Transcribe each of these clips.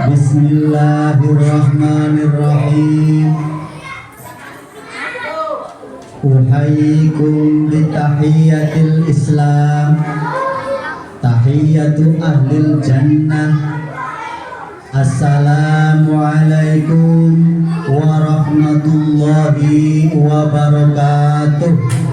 Bismillahirrahmanirrahim. Uhayyikum bitahiyatil Islam, tahiyatu ahlil jannah. Assalamualaikum warahmatullahi wabarakatuh.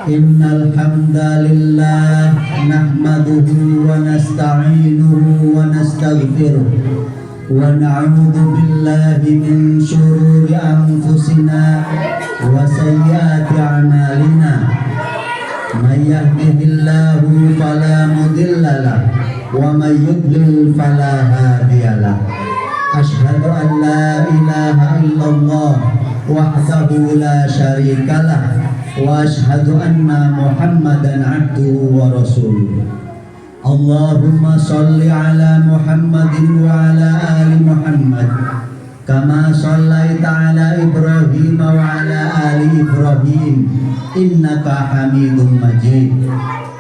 Innal hamdalillah nahmaduhu wa nasta'inuhu wa nastaghfiruh wa na'udzu billahi min shururi anfusina wa sayyiati a'malina. May yahdihillahu fala mudilla lahu wa may yudlil fala hadiyalah. Asyhadu an la ilaha illallah wahdahu la syarikalah wa asyhadu anna Muhammadan abduhu wa rasuluh. Allahumma sholli ala Muhammadin wa ala ali Muhammad kama shallaita ala Ibrahim wa ala ali Ibrahim innaka Hamidum Majid.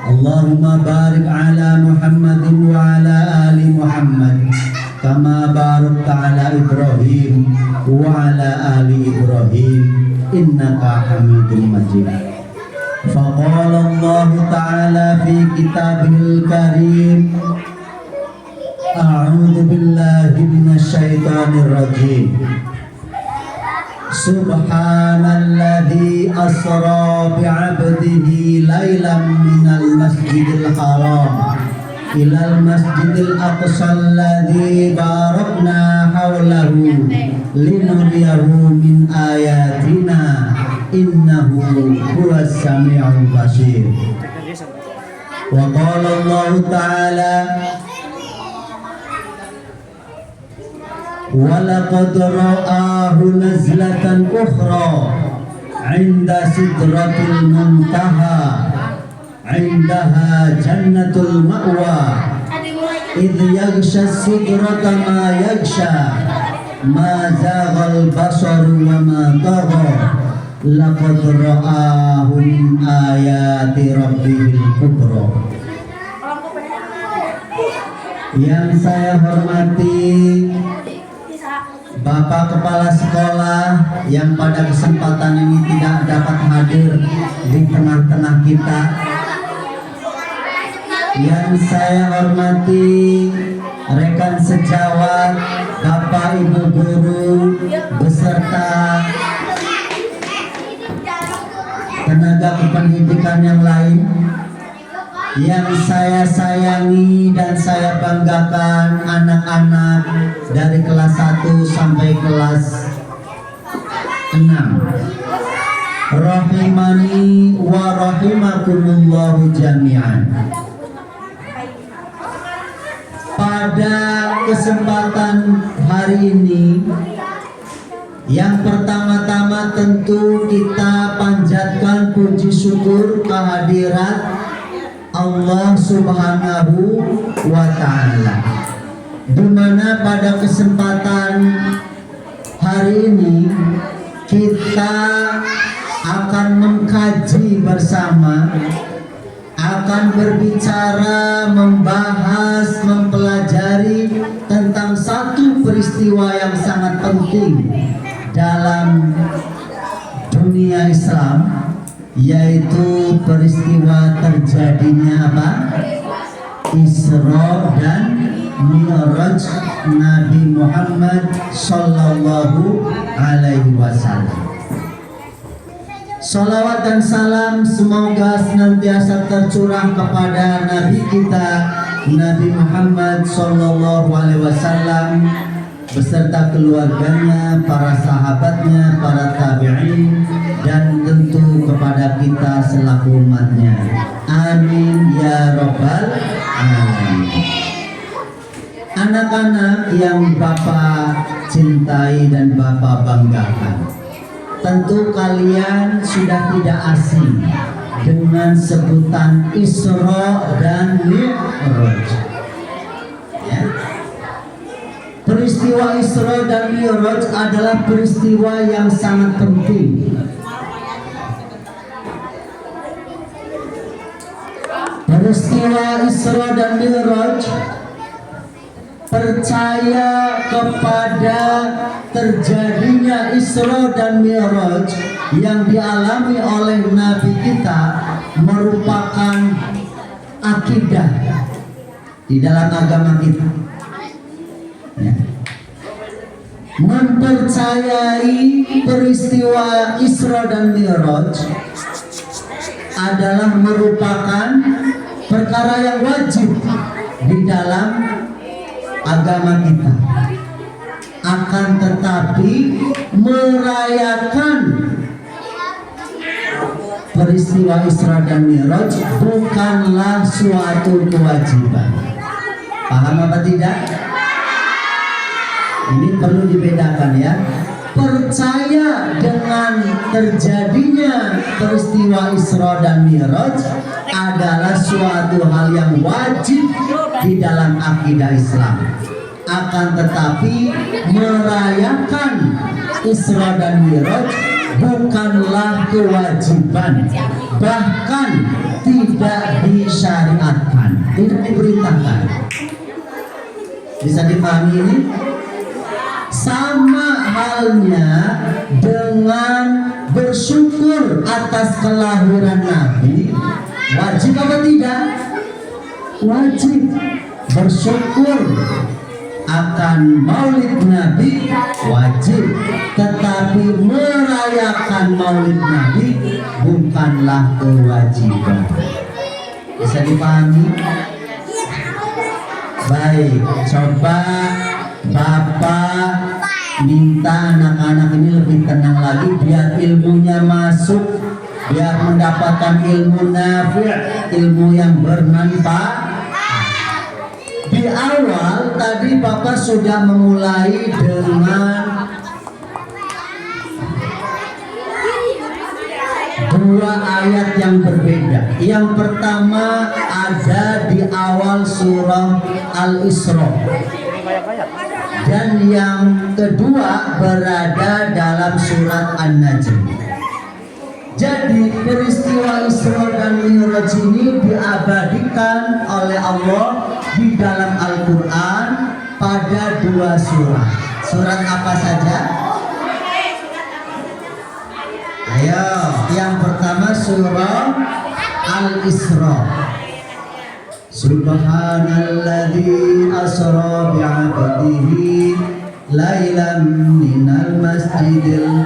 Allahumma barik ala Muhammadin wa ala ali Muhammad kama barakta ala Ibrahim wa ala ali Ibrahim innaka Hamidum Majid. Faqala Allah Ta'ala fi kitabihil karim, a'udzu billahi minasy syaithanir rajim. Subhanalladzi asra bi'abdihi lailan minal masjidil haram ilal masjidil aqsa alladzi barakna haulahu linuriyahu min ayatina innahu huwas sami'ul basir. Wa qala Allah Ta'ala wa laqad ra'ahu nazlatan ukhra 'inda sidratil muntaha 'indaha jannatul ma'wa idh yaghsha sidrata ma yaghsha ma zaghal basaru wa ma tagha laqad ra'ahu min ayati rabbihil kubra. Yang saya hormati Bapak Kepala Sekolah yang pada kesempatan ini tidak dapat hadir di tengah-tengah kita. Yang saya hormati rekan sejawat, Bapak Ibu guru beserta tenaga kependidikan yang lain. Yang saya sayangi dan saya banggakan anak-anak dari kelas 1 sampai kelas 6. Rahimani wa rahimakumullahu jami'an. Pada kesempatan hari ini, yang pertama-tama tentu kita panjatkan puji syukur kehadirat Allah Subhanahu wa Ta'ala, di mana pada kesempatan hari ini kita akan mengkaji bersama, akan berbicara, membahas, mempelajari tentang satu peristiwa yang sangat penting dalam dunia Islam, yaitu peristiwa terjadinya apa? Isra dan Mi'raj Nabi Muhammad Sallallahu Alaihi Wasallam. Salawat dan salam semoga senantiasa tercurah kepada Nabi kita Nabi Muhammad Sallallahu Alaihi Wasallam beserta keluarganya, para sahabatnya, para tabi'in, dan tentu kepada kita selaku umatnya. Amin ya rabbal alamin. Anak-anak yang Bapak cintai dan Bapak banggakan, tentu kalian sudah tidak asing dengan sebutan Isra dan Mi'raj. Ya. Peristiwa Isra dan Mi'raj adalah peristiwa yang sangat penting. Peristiwa Isra dan Mi'raj, percaya kepada terjadinya Isra dan Mi'raj yang dialami oleh Nabi kita merupakan akidah di dalam agama kita. Ya. Mempercayai peristiwa Isra dan Mi'raj adalah merupakan perkara yang wajib di dalam agama kita. Akan tetapi merayakan peristiwa Isra dan Mi'raj bukanlah suatu kewajiban. Paham apa tidak? Ini perlu dibedakan ya. Percaya dengan terjadinya peristiwa Isra dan Mi'raj adalah suatu hal yang wajib di dalam akidah Islam. Akan tetapi merayakan Isra dan Mi'raj bukanlah kewajiban, bahkan tidak disyariatkan, tidak diperintahkan. Bisa dipahami ini? Sama halnya dengan bersyukur atas kelahiran Nabi. Wajib apa tidak? Wajib. Bersyukur akan maulid Nabi wajib, tetapi merayakan maulid Nabi bukanlah kewajiban. Bisa dipahami? Baik, coba Bapak minta anak-anak ini lebih tenang lagi biar ilmunya masuk, biar mendapatkan ilmu nafi', ilmu yang bermanfaat. Di awal tadi Bapak sudah memulai dengan dua ayat yang berbeda. Yang pertama ada di awal surah Al-Isra, dan yang kedua berada dalam surat An-Najm. Jadi peristiwa Isra dan Mi'raj ini diabadikan oleh Allah di dalam Al-Quran pada dua surat. Surat apa saja? Ayo, yang pertama surah Al-Isra. Subhanalladzi asra bi'abdihi lailan minal masjidil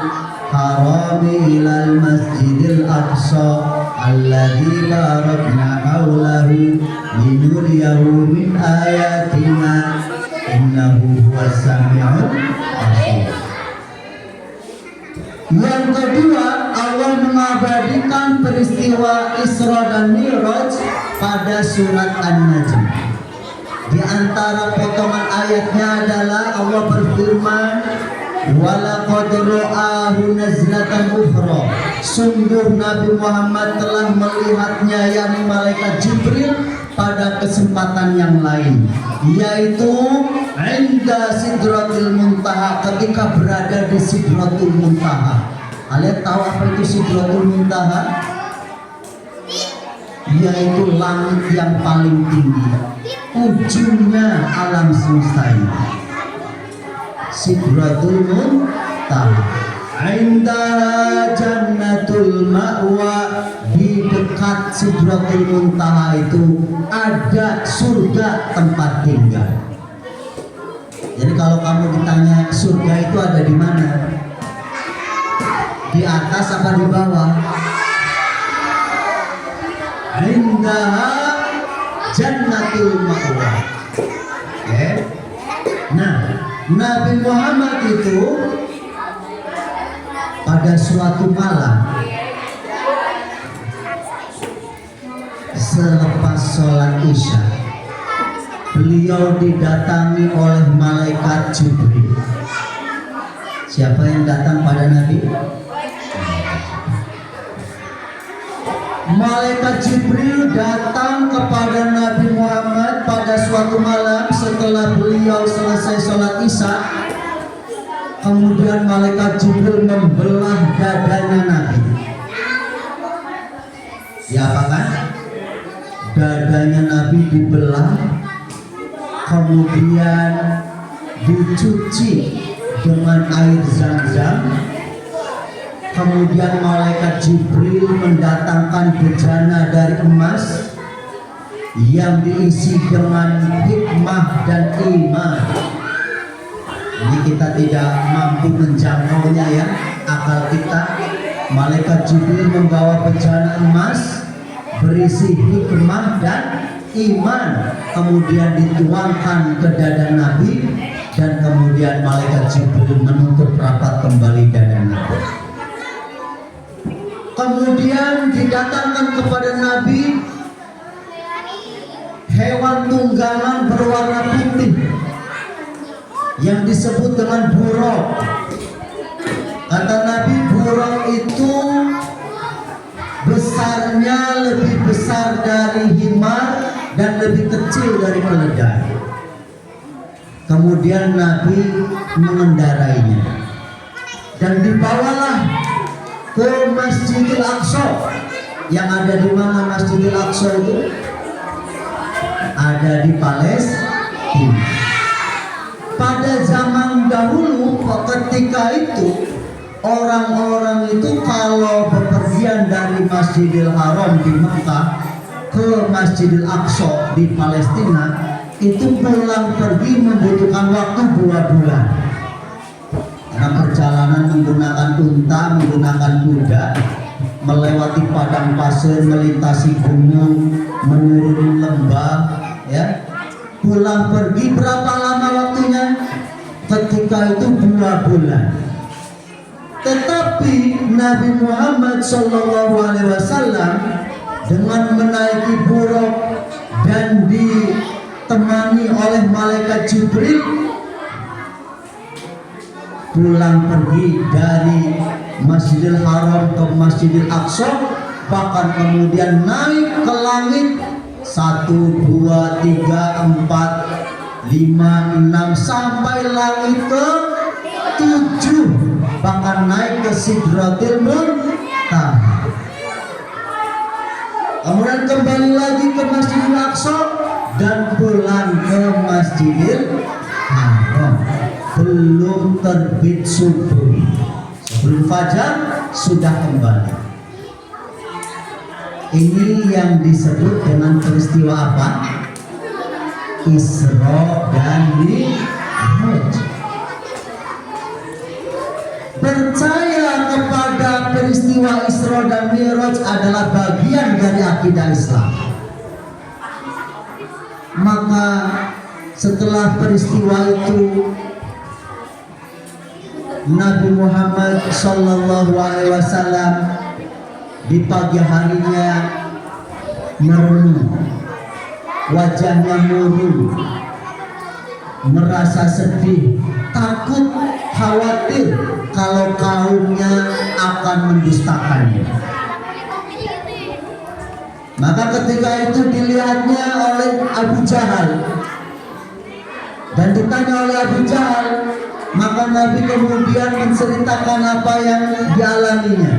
harami ilal masjidil aqsa alladzi barakna haulahu linuriyahu min ayatina innahu huwas sami'ul basir. Yang kedua, Allah mengabadikan peristiwa Isra dan Mi'raj pada surat An-Najm. Di antara potongan ayatnya adalah Allah berfirman, walaqad ra'ahu nazlatan ukhra. Sungguh Nabi Muhammad telah melihatnya, yakni malaikat Jibril, pada kesempatan yang lain, yaitu inda sidratil muntaha, ketika berada di sidratul muntaha. Kalian tahu apa itu sidratul muntaha? Yaitu langit yang paling tinggi, ujungnya alam semesta ini. Sidratul muntaha, inda jannatul ma'wa, di dekat sidratul muntaha itu ada surga tempat tinggal. Jadi kalau kamu ditanya surga itu ada di mana? Di atas apa di bawah? Indaha jannatul ma'wa. Oke. Nah, Nabi Muhammad itu pada suatu malam selepas sholat Isya, beliau didatangi oleh malaikat Jibril. Siapa yang datang pada Nabi? Malaikat Jibril datang kepada Nabi Muhammad pada suatu malam setelah beliau selesai sholat Isya. Kemudian malaikat Jibril membelah dadanya Nabi. Ya, apa kan? dadanya Nabi dibelah, kemudian dicuci dengan air Zam-Zam, kemudian malaikat Jibril mendatangkan bejana dari emas yang diisi dengan hikmah dan iman. Ini kita tidak mampu menjangkaunya ya, akal kita. Malaikat Jibril membawa bejana emas berisi hikmah dan iman, kemudian dituangkan ke dada Nabi, dan kemudian malaikat Jibril menutup rapat kembali dada Nabi. Kemudian didatangkan kepada Nabi hewan tunggangan berwarna putih yang disebut dengan buraq. Kata Nabi, buraq itu besarnya lebih besar dari himar dan lebih kecil dari keledai. Kemudian Nabi mengendarainya dan dibawalah ke Masjidil Aqsa. Yang ada di mana Masjidil Aqsa itu? Ada di Palestina. Pada zaman dahulu ketika itu orang-orang itu kalau bepergian dari Masjidil Haram di Mekah ke Masjidil Aqsa di Palestina, itu pulang pergi membutuhkan waktu 2 bulan. Karena perjalanan menggunakan unta, menggunakan kuda, melewati padang pasir, melintasi gunung, menuruni lembah, ya. Pulang pergi berapa lama waktunya? Ketika itu 2 bulan. Tetapi Nabi Muhammad SAW dengan menaiki buraq dan ditemani oleh malaikat Jibril pulang pergi dari Masjidil Haram ke Masjidil Aqsa, bahkan kemudian naik ke langit 1, 2, 3, 4, 5, 6 sampai langit ke 7, bahkan naik ke Sidratil Muntaha. Kemudian kembali lagi ke Masjidil Aqsa dan pulang ke Masjidil Haram. Belum terbit subuh, sebelum fajar sudah kembali. Ini yang disebut dengan peristiwa apa? Isra dan Mi'raj. Percaya kepada peristiwa Isra dan Mi'raj adalah bagian dari akidah Islam. Maka setelah peristiwa itu Nabi Muhammad SAW di pagi harinya merenung, wajahnya murung, merasa sedih, takut, khawatir kalau kaumnya akan mendustakannya. Maka ketika itu dilihatnya oleh Abu Jahal dan ditanya oleh Abu Jahal, maka Nabi kemudian menceritakan apa yang dialaminya.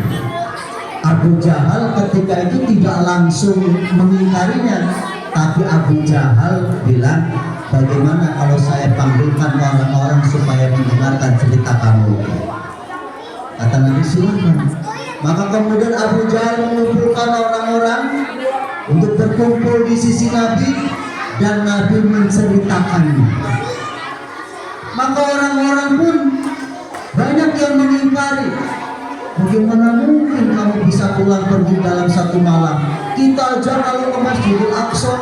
Abu Jahal ketika itu tidak langsung mengingkarinya, tapi Abu Jahal bilang, bagaimana kalau saya panggilkan orang-orang supaya mendengarkan cerita kamu? Kata Nabi, silakan. Maka kemudian Abu Jahal mengumpulkan orang-orang untuk berkumpul di sisi Nabi dan Nabi menceritakannya. Maka orang-orang pun banyak yang mengingkari. Bagaimana mungkin kamu bisa pulang pergi dalam 1 malam? Kita aja kalau ke Masjidil Aqsa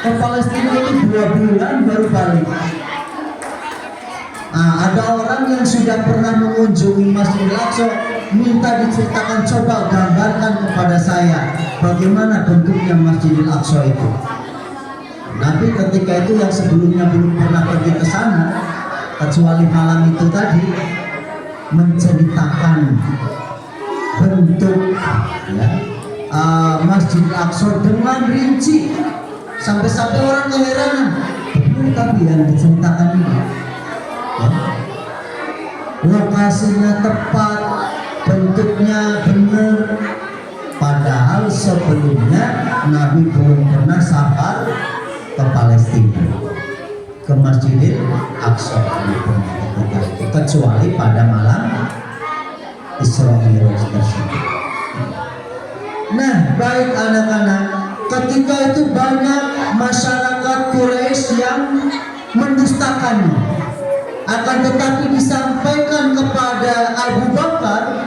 ke Palestina itu 2 bulan baru balik. Ada orang yang sudah pernah mengunjungi Masjidil Aqsa, minta diceritakan, coba gambarkan kepada saya bagaimana bentuknya Masjidil Aqsa itu. Nabi ketika itu yang sebelumnya belum pernah pergi ke sana, kecuali malam itu tadi, menceritakan bentuk ya, Masjid Aqsa dengan rinci, sampai-sampai orang keheranan, tapi yang diceritakan ini ya, lokasinya tepat, bentuknya benar, Padahal sebelumnya Nabi belum pernah safar ke Palestina, ke Masjidil Aqsa, kecuali pada malam Isra Mi'raj tersebut. Nah, baik anak-anak, ketika itu banyak masyarakat Quraisy yang mendustakannya. Akan tetapi disampaikan kepada Abu Bakar.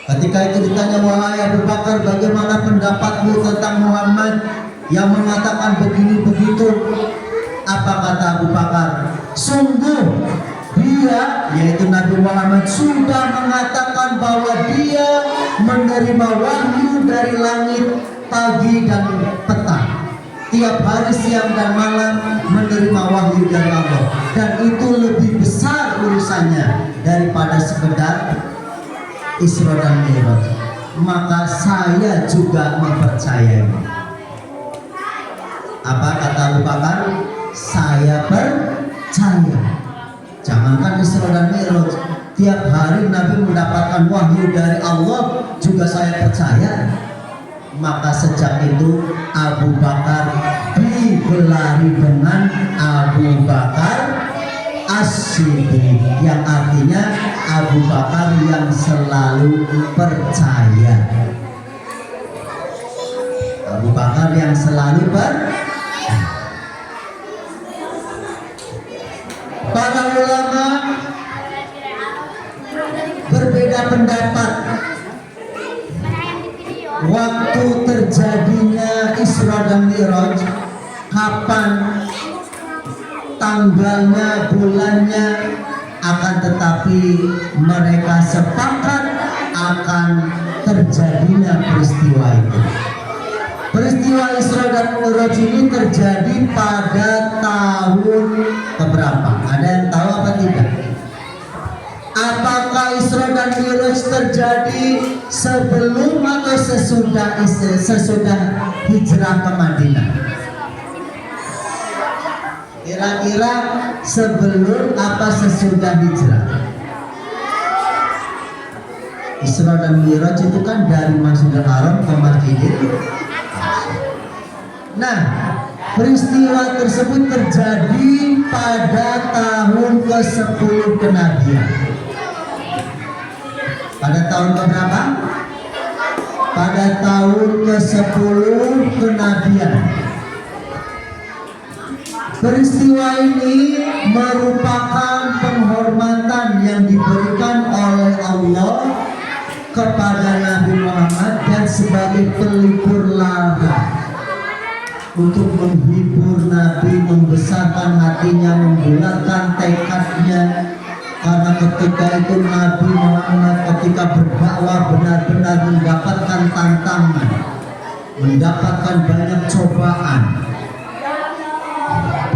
Ketika itu ditanya, wahai Abu Bakar, bagaimana pendapatmu tentang Muhammad yang mengatakan begini begitu? Apa kata Abu Bakar? Sungguh dia, yaitu Nabi Muhammad, sudah mengatakan bahwa dia menerima wahyu dari langit pagi dan petang. Tiap hari siang dan malam menerima wahyu dari Allah, dan itu lebih besar urusannya daripada sekedar Isra dan Mi'raj. Maka saya juga mempercayai. Apa kata Abu Bakar? Saya percaya. Jangankan Isra dan Mi'raj, tiap hari Nabi mendapatkan wahyu dari Allah juga saya percaya. Maka sejak itu Abu Bakar digelari dengan Abu Bakar As-Siddiq, yang artinya Abu Bakar yang selalu percaya. Abu Bakar yang selalu percaya. Para ulama berbeda pendapat waktu terjadinya Isra dan Mi'raj, kapan tanggalnya, bulannya, akan tetapi mereka sepakat akan terjadinya peristiwa itu. Peristiwa Isra dan Mi'raj ini terjadi pada tahun keberapa? Ada yang tahu apa tidak? Apakah Isra dan Mi'raj terjadi sebelum atau sesudah hijrah ke Madinah? Kira-kira sebelum apa sesudah hijrah? Isra dan Mi'raj itu kan dari Masjidil Haram ke Masjidil Aqsa. Nah, peristiwa tersebut terjadi pada tahun ke-10 kenabian. Pada tahun berapa? Pada tahun ke-10 kenabian. Peristiwa ini merupakan penghormatan yang diberikan oleh Allah kepada Nabi Muhammad dan sebagai pelipur lara untuk menghibur Nabi, membesarkan hatinya, membulatkan tekadnya. Karena ketika itu Nabi Muhammad ketika berdakwah benar-benar mendapatkan tantangan, mendapatkan banyak cobaan.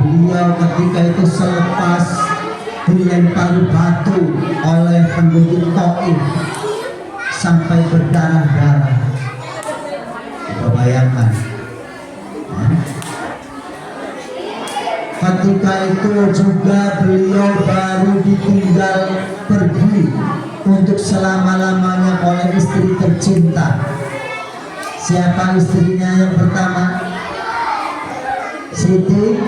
Beliau ketika itu selepas dilempari batu oleh penduduk Taif sampai berdarah-darah. Coba bayangkan. Ketika itu juga beliau baru ditinggal pergi untuk selama-lamanya oleh istri tercinta. Siapa istrinya yang pertama? Siti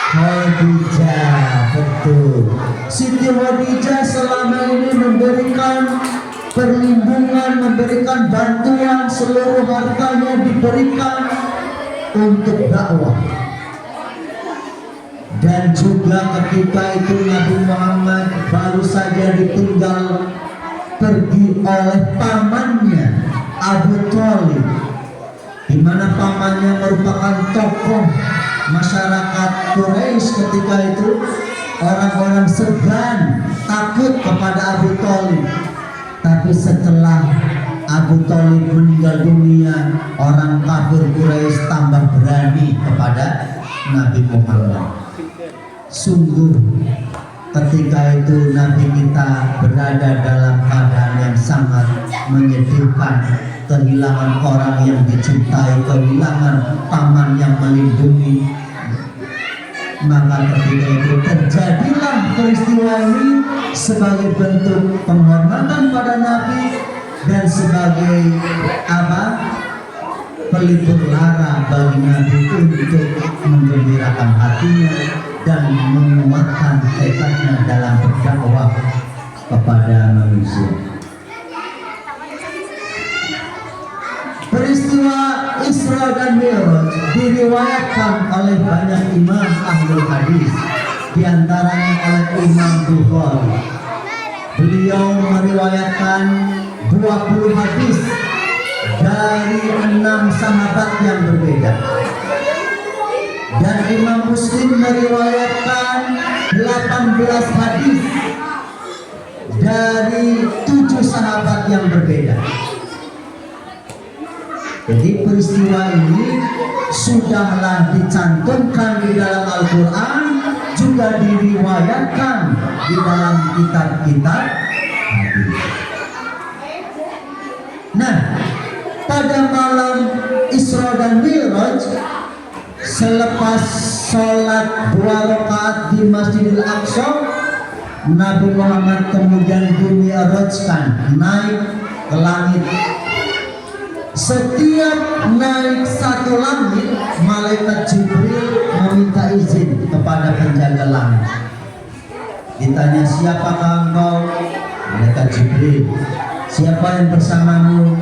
Khadijah. Betul. Siti Khadijah selama ini memberikan perlindungan, memberikan bantuan, seluruh hartanya diberikan untuk dakwah. Dan juga ketika itu Nabi Muhammad baru saja ditinggal pergi oleh pamannya Abu Thalib, di mana pamannya merupakan tokoh masyarakat Quraisy ketika itu. Orang-orang segan, takut kepada Abu Thalib. Tapi setelah Abu Thalib meninggal dunia, orang kafir Quraisy tambah berani kepada Nabi Muhammad. Sungguh ketika itu Nabi kita berada dalam keadaan yang sangat menyedihkan, kehilangan orang yang dicintai, kehilangan paman yang melindungi. Maka ketika itu terjadilah peristiwa ini sebagai bentuk penghormatan pada Nabi dan sebagai apa? Pelipur lara bagi Nabi untuk menggembirakan hatinya dan menguatkan tekadnya dalam berdakwah kepada manusia. Peristiwa Isra dan Mi'raj diriwayatkan oleh banyak imam ahlul hadis, diantaranya oleh Imam Bukhari. Beliau meriwayatkan 20 hadis dari 6 sahabat yang berbeda, dan Imam Muslim meriwayatkan 18 hadis dari 7 sahabat yang berbeda. Jadi peristiwa ini sudahlah dicantumkan di dalam Al-Quran, juga diriwayatkan di dalam kitab-kitab hadis. Nah, pada malam Isra dan Mi'raj, selepas sholat 2 rakaat di Masjidil Aqsa, Nabi Muhammad kemudian dimi'rajkan, naik ke langit. Setiap naik satu langit, malaikat Jibril meminta izin kepada penjaga langit. Ditanya, siapakah engkau? Malaikat Jibril. Siapa yang bersamamu?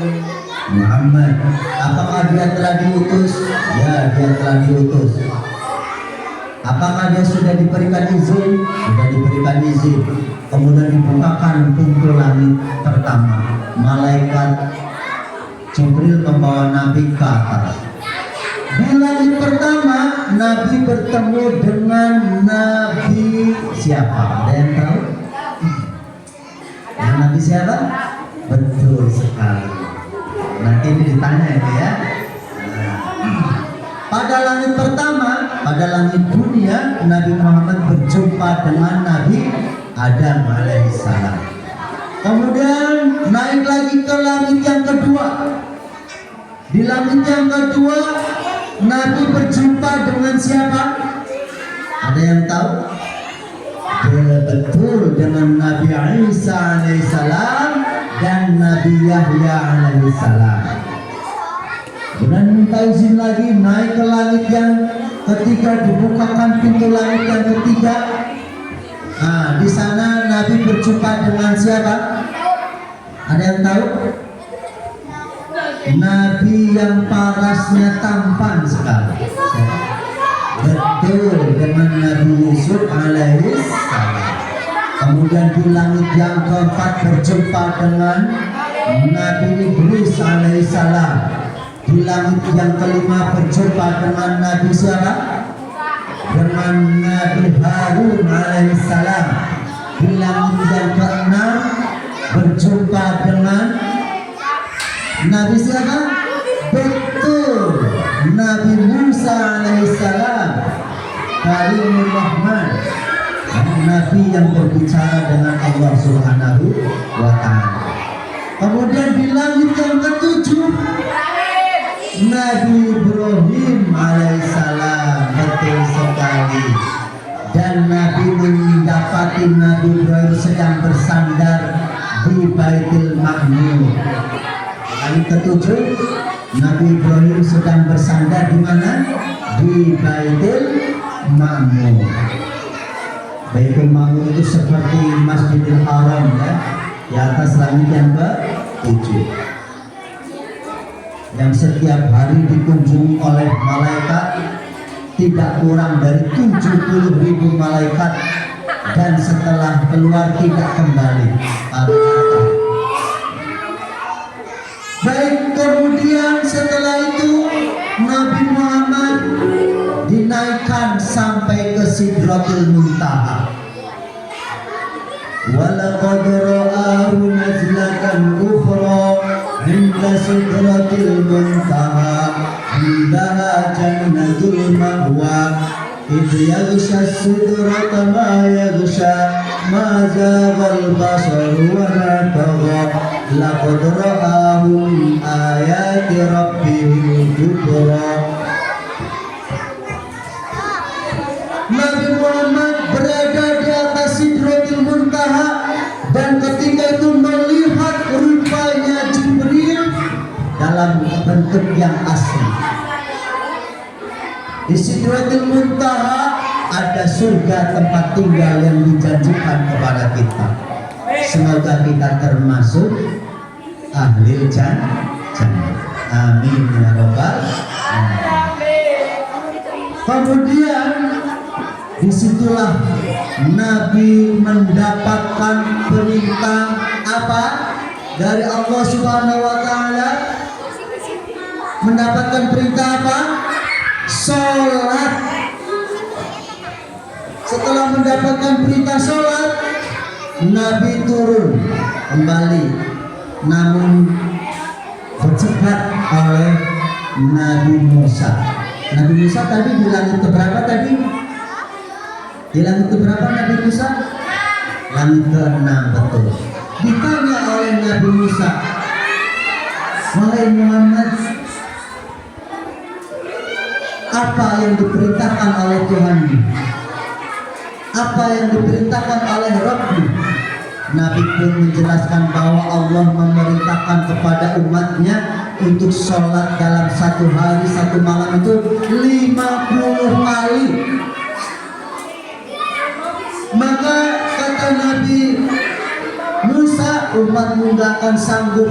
Muhammad. Apakah dia telah diutus? Ya, dia telah diutus. Apakah dia sudah diberikan izin? Sudah diberikan izin. Kemudian dibukakan pintu langit pertama. Malaikat Jibril membawa Nabi ke atas. Di langit pertama, Nabi bertemu dengan Nabi siapa? Ada yang tahu? Yang Nabi siapa? Betul sekali. Nanti ini ditanya ini ya. Pada langit pertama, pada langit dunia, Nabi Muhammad berjumpa dengan Nabi Adam alaihissalam. Kemudian naik lagi ke langit yang kedua. Di langit yang kedua, Nabi berjumpa dengan siapa? Ada yang tahu? Betul, dengan Nabi Isa alaihissalam dan Nabi Yahya alaihissalam. Kemudian minta izin lagi, naik ke langit yang ketiga, dibukakan pintu langit yang ketiga. Nah, di sana Nabi berjumpa dengan siapa? Ada yang tahu? Nabi yang parasnya tampan sekali. Betul, dengan Nabi Yusuf alaihissalam. Kemudian di langit yang keempat berjumpa dengan Nabi Idris alaihissalam. Di langit yang kelima berjumpa dengan Nabi siapa? Dengan Nabi Harun alaihissalam. Di langit yang keenam berjumpa dengan Nabi siapa? Betul, Nabi Musa alaihissalam, Kalimur Rahman, Nabi yang berbicara dengan Allah Subhanahu wa ta'ala. Kemudian di langit yang ketujuh, Nabi Ibrahim alaihissalam. Betul sekali. Dan Nabi mendapati Nabi Ibrahim sedang bersandar di Baitul Ma'mur. Langit ketujuh, Nabi Ibrahim sedang bersandar di mana? Di Baitul Ma'mur. Baitul Ma'mur itu seperti Masjidil Haram ya, di atas langit yang ke-7, yang setiap hari dikunjungi oleh malaikat tidak kurang dari 70.000 malaikat, dan setelah keluar tidak kembali. Baik, kemudian setelah itu Nabi Muhammad dinaikkan sampai ke Sidratul Muntaha. Walaqad ra'ahu nazlatan ukhra 'inda Sidratil Muntaha, 'indaha jannatul ma'wa, idh yaghsha as-sidrata ma yaghsha, ma zaghal basaru wa ma tagha, laqad ra'ahu min ayati rabbihil kubra. Nabi Muhammad berada di atas Sidratul Muntaha, dan ketika itu melihat rupanya bentuk yang asli. Di Sidratul Muntaha ada surga tempat tinggal yang dijanjikan kepada kita. Semoga kita termasuk ahli jannah. Amin ya rabbal alamin. Kemudian disitulah Nabi mendapatkan perintah apa dari Allah Subhanahu wa taala? Mendapatkan perintah apa? Sholat. Setelah mendapatkan perintah sholat, Nabi turun kembali, namun dicegat oleh Nabi Musa. Nabi Musa tadi di langit keberapa tadi? Di langit keberapa Nabi Musa? Langit ke-6, betul. Ditanya oleh Nabi Musa, wahai Muhammad, apa yang diperintahkan oleh Tuhanmu? Apa yang diperintahkan oleh Rabbmu? Nabi pun menjelaskan bahwa Allah memerintahkan kepada umatnya untuk sholat dalam satu hari satu malam itu 50 kali. Maka kata Nabi Musa, umatmu gak akan sanggup,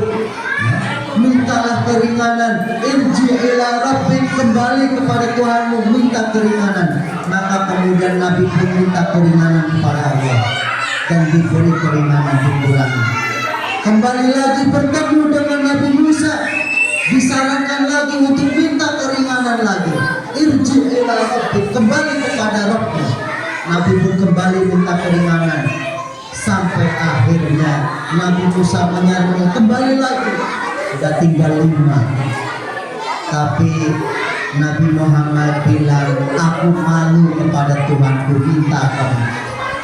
mintalah keringanan. Irji ila rabbik, kembali kepada Tuhanmu, minta keringanan. Maka kemudian Nabi pun minta keringanan kepada Allah dan diberi keringanan, dikurangi. Kembali lagi bertemu dengan Nabi Musa, disarankan lagi untuk minta keringanan lagi. Irji ila rabbik, kembali kepada Rabbmu. Nabi pun kembali minta keringanan. Sampai akhirnya Nabi Musa menyarankan kembali lagi. Sudah tinggal 5. Tapi Nabi Muhammad bilang, aku malu kepada Tuhanku, minta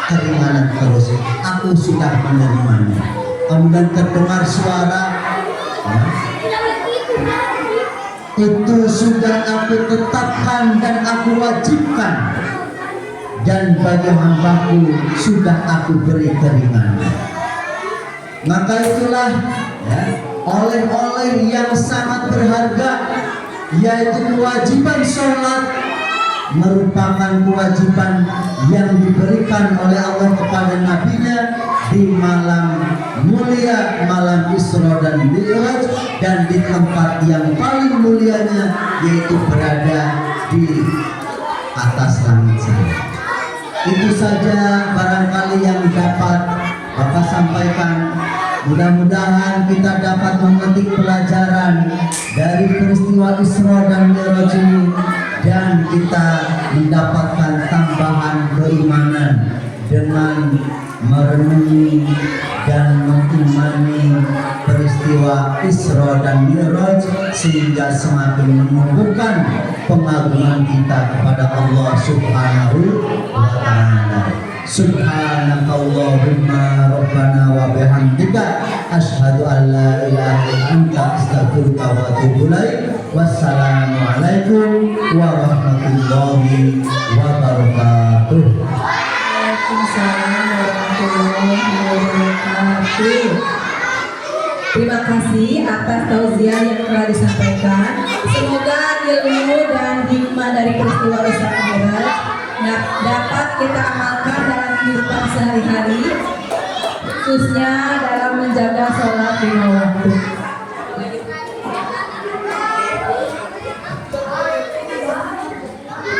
keringanan terus. Aku sudah menerimanya. Kemudian terdengar suara, itu sudah aku tetapkan dan aku wajibkan, dan bagi hambaku sudah aku beri keringanan. Maka itulah oleh-oleh yang sangat berharga, yaitu kewajiban sholat, merupakan kewajiban yang diberikan oleh Allah kepada nabinya di malam mulia, malam Isra dan Mi'raj, dan di tempat yang paling mulianya, yaitu berada di atas langit sana. Itu saja barangkali yang dapat Bapak sampaikan. Mudah-mudahan kita dapat memetik pelajaran dari peristiwa Isra dan Mi'raj ini, dan kita mendapatkan tambahan keimanan dengan merenungi dan mengimani peristiwa Isra dan Mi'raj, sehingga semakin menumbuhkan pengagungan kita kepada Allah Subhanahu wa ta'ala. Subhanakallahumma rabbana wa bihamdika asyhadu an la ilaha illa anta astaghfiruka wa atubu ilaik. Wassalamu alaikum warahmatullahi wabarakatuh. Waalaikumsalam warahmatullahi wabarakatuh. Terima kasih atas tausiah yang telah disampaikan. Semoga ilmu dan hikmah dari peristiwa Isra Mi'raj dapat kita amalkan dalam kehidupan sehari-hari, khususnya dalam menjaga sholat lima waktu.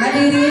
Hadirin